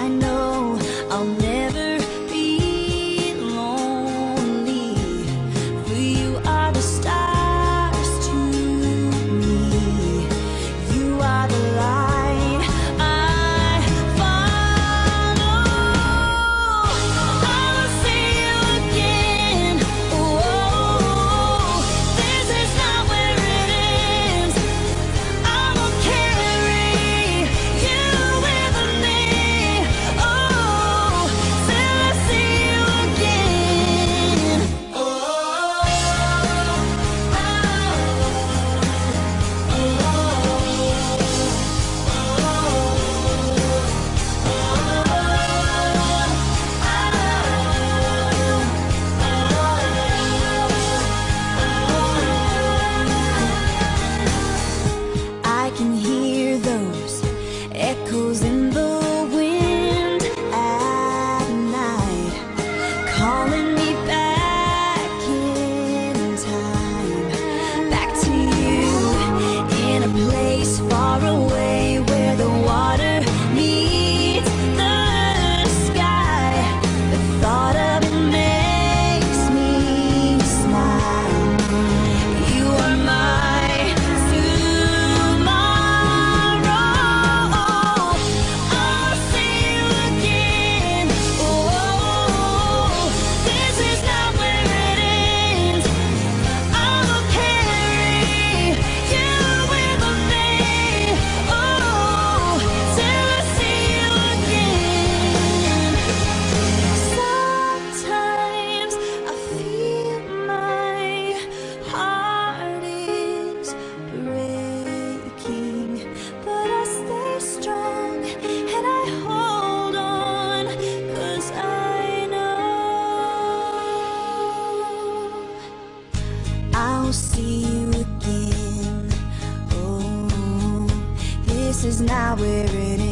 I know I'll never be lonely, for you are the stars to me. You are the light I follow. I will see you again. Oh, this is not where it ends. I will carry you with me. Oh, till I see you again. I can hear those echoes in the wind at night, calling me back in time, back to you, in a place far away where the water meets the sky. The thought of it makes me smile. You are my tomorrow. I'll see you again. Oh, this is not where it ends. I will carry you with me. Oh, till I see you again. Sometimes I feel my heart is breaking, but I stay strong and I hold on, 'cause I know I'll see you again. Oh, this is not where it ends.